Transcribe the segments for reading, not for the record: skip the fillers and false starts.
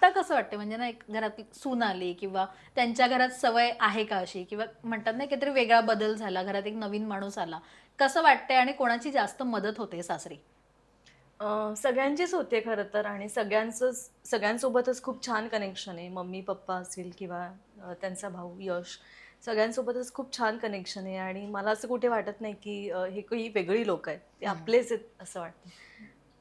आत्ता कसं वाटतं म्हणजे ना, एक घरात सून आली किंवा त्यांच्या घरात सवय आहे का अशी, किंवा म्हणतात ना काहीतरी वेगळा बदल झाला, घरात एक नवीन माणूस आला, कसं वाटतंय आणि कोणाची जास्त मदत होते सासरी? सगळ्यांचीच होते खरं तर आणि सगळ्यांसोबतच खूप छान कनेक्शन आहे. मम्मी पप्पा असतील किंवा त्यांचा भाऊ यश, सगळ्यांसोबतच खूप छान कनेक्शन आहे आणि मला असं कुठे वाटत नाही की हे काही वेगळी लोक आहेत, ते आपलेच आहेत असं वाटतं.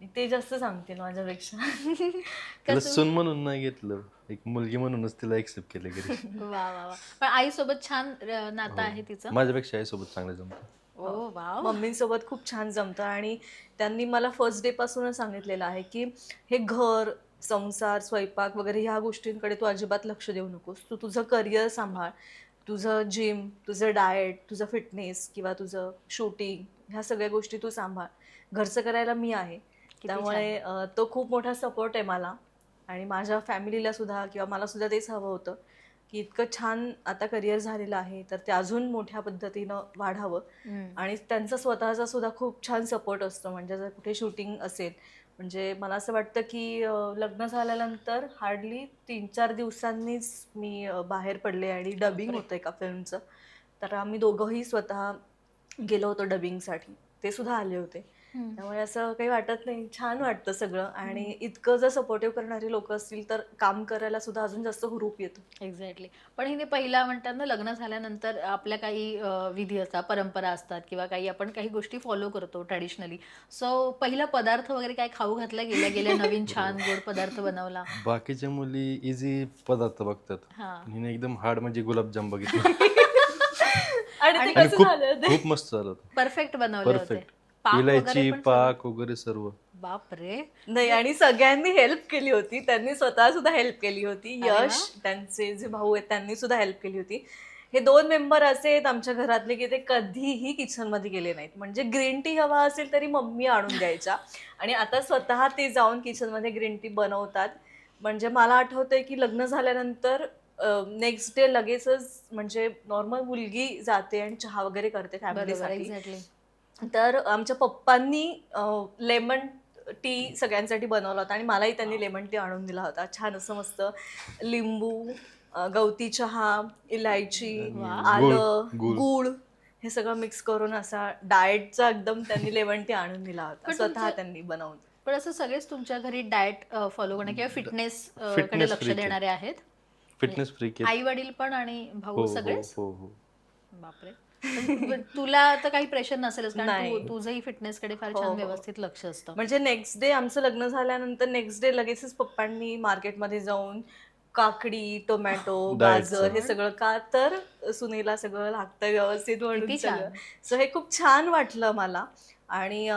आणि ते जास्त सांगतील माझ्यापेक्षा. तिला कसं? सून म्हणून नाही घेतलं, एक मुलगी म्हणूनच तिला एक्सेप्ट केलं घरी. वा वा वा. पण आईसोबत छान नातं हो, आहे तिचं. माझ्यापेक्षा आईसोबत चांगलं जमतं. ओ वाव. मम्मींसोबत खूप छान जमतं आणि त्यांनी मला फर्स्ट डे पासूनच सांगितलेलं आहे की हे घर, संसार, स्वयंपाक वगैरे ह्या गोष्टींकडे तू अजिबात लक्ष देऊ नकोस. तू तुझं करिअर सांभाळ, तुझं जिम, तुझं डाएट, तुझं फिटनेस किंवा तुझं शूटिंग, ह्या सगळ्या गोष्टी तू सांभाळ. घरचं करायला मी आहे. किती त्यामुळे तो खूप मोठा सपोर्ट आहे मला आणि माझ्या फॅमिलीला सुद्धा किंवा मला सुद्धा तेच हवं होतं की इतकं छान आता करिअर झालेलं आहे तर ते अजून मोठ्या पद्धतीनं वाढावं. आणि त्यांचा स्वतःचा सुद्धा खूप छान सपोर्ट असतो. म्हणजे जर कुठे शूटिंग असेल, म्हणजे मला असं वाटतं की लग्न झाल्यानंतर हार्डली 3-4 दिवसांनीच मी बाहेर पडले आणि डबिंग होतं एका फिल्मचं. तर आम्ही दोघंही स्वतः गेलो होतो डबिंगसाठी, ते सुद्धा आले होते. त्यामुळे असं काही वाटत नाही, छान वाटतं सगळं. आणि इतकं जर सपोर्टिव्ह करणारी लोक असतील तर काम करायला सुद्धा अजून जास्त हुरूप येतो. एक्झॅक्टली. पण हिने पहिला म्हणतात ना, लग्न झाल्यानंतर आपल्या काही विधी असतात, परंपरा असतात, किंवा काही आपण काही गोष्टी फॉलो करतो ट्रॅडिशनली. सो पहिला पदार्थ वगैरे काय खाऊ घातला गेल्या गेल्या, नवीन छान गोड पदार्थ बनवला? बाकीच्या मुली इझी पदार्थ बघतात, हा. पण हिने एकदम हार्ड म्हणजे गुलाबजाम बघितलं. आणि ते आणि आणि कसं खूप झालं ते खूप मस्त झालं होतं. परफेक्ट बनवले होते. परफेक्ट. पाक वगैरे इलायची, पण सगळं? पाक वगैरे सर्व. बाप रे. नाही. आणि सगळ्यांनी हेल्प केली होती, त्यांनी स्वतः सुद्धा हेल्प केली होती. अरे वा. यश, त्यांचे जे भाऊ आहेत त्यांनी सुद्धा हेल्प केली होती. हे 2 मेंबर असे आहेत आमच्या घरातले की ते कधीही किचनमध्ये गेले नाहीत. म्हणजे ग्रीन टी हवा असेल तरी मम्मी आणून द्यायच्या आणि आता स्वतः ते जाऊन किचनमध्ये ग्रीन टी बनवतात. म्हणजे मला आठवतंय की लग्न झाल्यानंतर नेक्स्ट डे लगेचच, म्हणजे नॉर्मल मुलगी जाते आणि चहा वगैरे करते बरोबर. फॅमिलीसाठी. एक्झॅक्टली. तर आमच्या पप्पांनी लेमन टी सगळ्यांसाठी बनवला होता आणि मलाही त्यांनी लेमन टी आणून दिला होता. छान असं मस्त लिंबू, गवती चहा, इलायची, वा. गुळ. आलं, गुळ. गूळ हे सगळं मिक्स करून असा डाएटचा एकदम त्यांनी लेमन टी आणून दिला होता. पण स्वतः तुमचं, त्यांनी बनवून. पण असं सगळेच तुमच्या घरी डाएट फॉलो करणे किंवा फिटनेस कडे फिटनेस लक्ष फ्रीक आहे. देणारे आहेत? फिटनेस फ्रीक आहे. आई वडील पण आणि भाऊ हो हो सगळेच? हो हो. बापरे. पण तुला तर काही प्रेशर नसेलच, कारण नाही. तुझंही फिटनेसकडे फार हो, छान हो. व्यवस्थित लक्ष असतं. म्हणजे नेक्स्ट डे आमचं लग्न झाल्यानंतर नेक्स्ट डे लगेचच पप्पांनी मार्केटमध्ये जाऊन काकडी, टोमॅटो, गाजर डाएटचं. हे सगळं, का तर सुनेला सगळं लागतं व्यवस्थित म्हणून किती सगळं. छान. सो हे खूप छान वाटलं मला. आणि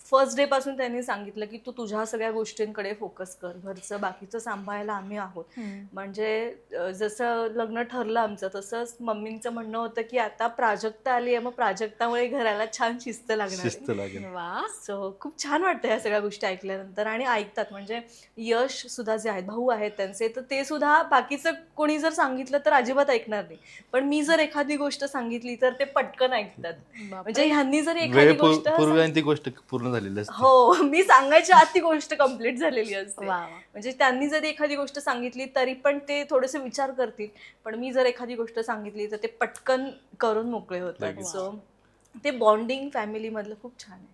फर्स्ट डे पासून त्यांनी सांगितलं की तू तुझ्या सगळ्या गोष्टींकडे फोकस कर, घरचं बाकीचं सांभाळायला आम्ही आहोत. म्हणजे जसं लग्न ठरलं आमचं तसंच मम्मींचं म्हणणं होतं की आता प्राजक्ता आली आहे, मग प्राजक्तामुळे घराला छान शिस्त लागणार शिस्त लागेल. वा. सो खूप छान वाटतं ह्या सगळ्या गोष्टी ऐकल्यानंतर. आणि ऐकतात म्हणजे यश सुद्धा जे आहेत, भाऊ आहेत त्यांचे, तर ते सुद्धा बाकीचं कोणी जर सांगितलं तर अजिबात ऐकणार नाही, पण मी जर एखादी गोष्ट सांगितली तर ते पटकन ऐकतात. म्हणजे ह्यांनी जर एखादी गोष्ट पूर्वी आणि ती गोष्ट पूर्ण झालेली असते. हो, मी सांगायच्या आत ती गोष्ट कंप्लीट झालेली असते. वा वा. म्हणजे त्यांनी जरी एखादी गोष्ट सांगितली तरी पण ते थोडेसे विचार करतील, पण मी जर एखादी गोष्ट सांगितली तर ते पटकन करून मोकळे होतात. लगेच. सो ते बॉन्डिंग फॅमिलीमधलं खूप छान आहे.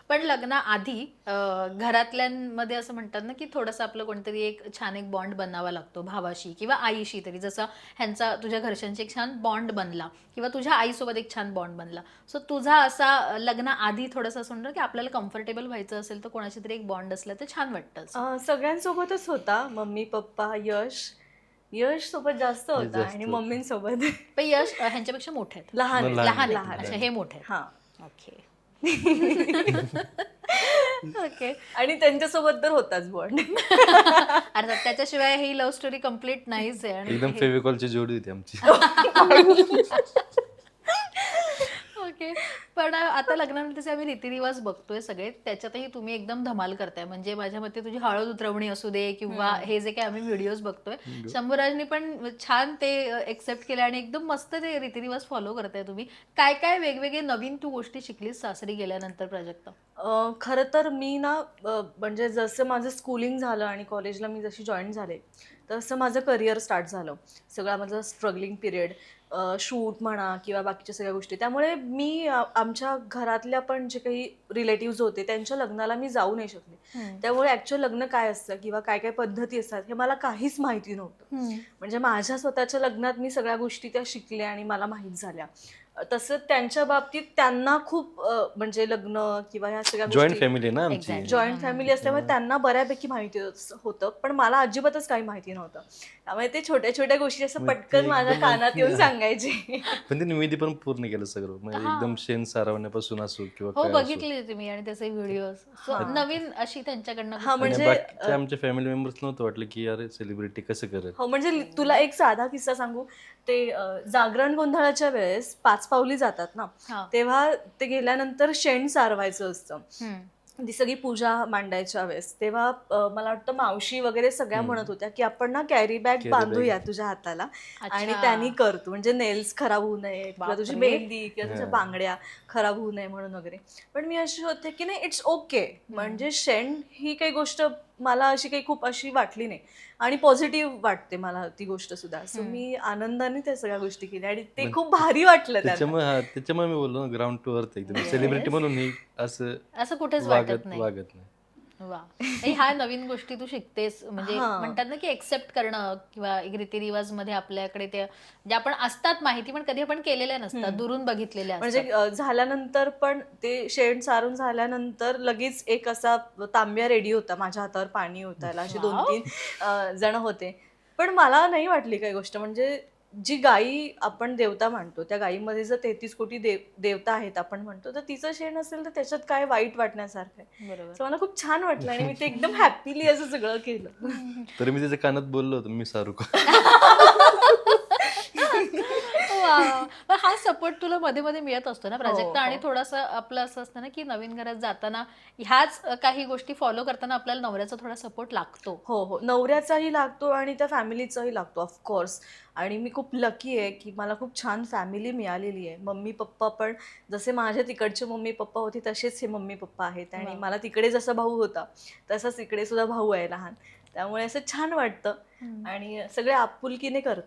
पण लग्नाआधी घरातल्यांमध्ये असं म्हणतात ना, की थोडंसं आपलं कोणतरी एक छान एक बॉन्ड बनावा लागतो भावाशी किंवा आईशी तरी. जसं ह्यांचा तुझ्या घरच्यांशी एक छान बॉन्ड बनला किंवा तुझ्या आईसोबत एक छान बॉन्ड बनला. सो तुझा असा लग्नाआधी थोडंसं असं म्हणतं की आपल्याला कम्फर्टेबल व्हायचं असेल तर कोणाशी तरी एक बॉन्ड असलं तर छान वाटतं. सगळ्यांसोबतच होता. मम्मी, पप्पा, यश सोबत जास्त होता जास्त आणि होतं. मम्मींसोबत पण यश ह्यांच्यापेक्षा मोठे आहेत? लहान लहान लहान आहेत. लहान अच्छा, हे मोठे आहेत. हा. ओके. ओके. आणि त्यांच्यासोबत तर होताच बॉन्ड. अर्थात त्याच्याशिवाय ही लव्ह स्टोरी कम्प्लीट नाहीच आहे. आणि एकदम फेविकॉलची जोडी होती आमची. ओके. पण आता लग्नानंतरचे आम्ही रीतिरिवाज बघतोय सगळे, त्याच्यातही तुम्ही एकदम धमाल करताय. म्हणजे माझ्या मते तुझी हळद उतरवणी असू दे किंवा हे जे काही आम्ही व्हिडिओज बघतोय, शंभूराजनी पण छान ते एक्सेप्ट केलं आणि एकदम मस्त ते रीतिरिवाज फॉलो करताय तुम्ही. काय काय वेगवेगळे नवीन तू गोष्टी शिकलीस सासरी गेल्यानंतर प्राजक्ता? खरं तर मी ना म्हणजे जसं माझं स्कूलिंग झालं आणि कॉलेजला मी जशी जॉईन झाले तसं माझं करिअर स्टार्ट झालं. सगळा माझं स्ट्रगलिंग पिरियड, शूट म्हणा किंवा बाकीच्या सगळ्या गोष्टी. त्यामुळे मी आमच्या घरातल्या पण जे काही रिलेटिव्ज होते त्यांच्या लग्नाला मी जाऊ नाही शकले. त्यामुळे ॲक्च्युअल लग्न काय असतं किंवा काय काय पद्धती असतात हे मला काहीच माहिती नव्हतं. म्हणजे माझ्या स्वतःच्या लग्नात मी सगळ्या गोष्टी त्या शिकल्या आणि मला माहीत झाल्या. तसं त्यांच्या बाबतीत त्यांना खूप म्हणजे लग्न किंवा ह्या सगळ्या जॉईंट गोष्टी फॅमिली ना आमची. Exactly. जॉईंट फॅमिली असल्यामुळे त्यांना बऱ्यापैकी माहिती होतं, पण मला अजिबातच काही माहिती नव्हतं. त्यामुळे ते छोट्या छोट्या गोष्टी असं मग पटकन ते माझ्या एकदम कानात येऊन सांगायचे. पण त्यांनी विधी पण पूर्ण केलं सगळं, म्हणजे हा. एकदम शेण सारवण्यापासून असो किंवा हो, काय असो. बघितले तुम्ही आणि त्याचे व्हिडिओ नवीन अशी त्यांच्याकडनं हा, आणि म्हणजे बाकीच्या आमच्या फॅमिली मेंबर्स नव्हतं वाटलं की अरे सेलिब्रिटी कसं करेल. हो, म्हणजे तुला एक साधा किस्सा सांगू. ते जागरण गोंधळाच्या वेळेस 5 पावली जातात ना, हा. तेव्हा ते गेल्यानंतर शेण सारवायचं असतं. हम्म. ती सगळी पूजा मांडायच्या वेळेस तेव्हा मला वाटतं मावशी वगैरे सगळ्या म्हणत होत्या की आपण ना कॅरी बॅग Carry बांधूया bag. तुझ्या हाताला आणि अच्छा. त्यांनी करतो, म्हणजे नेल्स खराब होऊ नये किंवा तुझी बापरे. मेहंदी किंवा तुझ्या बांगड्या खराब होऊ नये म्हणून वगैरे. पण मी अशी होते की नाही, इट्स ओके. म्हणजे शेण ही काही गोष्ट मला अशी काही खूप अशी वाटली नाही आणि पॉझिटिव्ह वाटते मला ती गोष्ट सुद्धा. सो मी आनंदाने त्या सगळ्या गोष्टी केल्या आणि ते खूप भारी वाटलं त्यांना. त्याच्यामुळे मी बोललो ना, ग्राउंड टू अर्थ एकदम सेलिब्रिटी म्हणून ही असं असं कुठेच वाटत नाही. वागत नाही. वा. आणि ह्या नवीन गोष्टी तू शिकतेस, म्हणजे हा. म्हणतात ना की एक्सेप्ट करणं किंवा एक रीतिरिवाज मध्ये आपल्याकडे ते जे आपण असतात माहिती पण कधी आपण केलेल्या नसतात, दुरून बघितलेल्या म्हणजे असतात. झाल्यानंतर पण ते शेण सारून झाल्यानंतर लगेच एक असा तांब्या रेडी होता, माझ्या हातावर पाणी ओतायला, असे Wow. 2-3 जण होते. पण मला नाही वाटली काही गोष्ट. म्हणजे जी गायी आपण देवता मानतो, त्या गायीमध्ये जर 33 कोटी देवता आहेत आपण म्हणतो, तर तिचं शेण असेल तर त्याच्यात काय वाईट वाटण्यासारखं आहे. बरोबर. So मला खूप छान वाटलं आणि मी ते एकदम हॅपीली असं सगळं केलं. तर मी त्याच्या कानात बोललो होतो मी सारू का. वा. पण हा सपोर्ट तुला मध्ये मध्ये मिळत असतो ना प्राजक्ता, आणि हो. थोडंसं आपलं असं असतं ना की नवीन घरात जाताना ह्याच काही गोष्टी फॉलो करताना आपल्याला नवऱ्याचा थोडा सपोर्ट लागतो. हो, हो. नवऱ्याचाही लागतो आणि त्या फॅमिलीचाही लागतो ऑफकोर्स. आणि मी खूप लकी आहे की मला खूप छान फॅमिली मिळालेली आहे. मम्मी पप्पा पण जसे माझ्या तिकडचे मम्मी पप्पा होते तसेच हे मम्मी पप्पा आहेत आणि मला तिकडे जसा भाऊ होता तसाच इकडे सुद्धा भाऊ आहे लहान. त्यामुळे असं छान वाटतं आणि सगळे आपुलकीने करतात.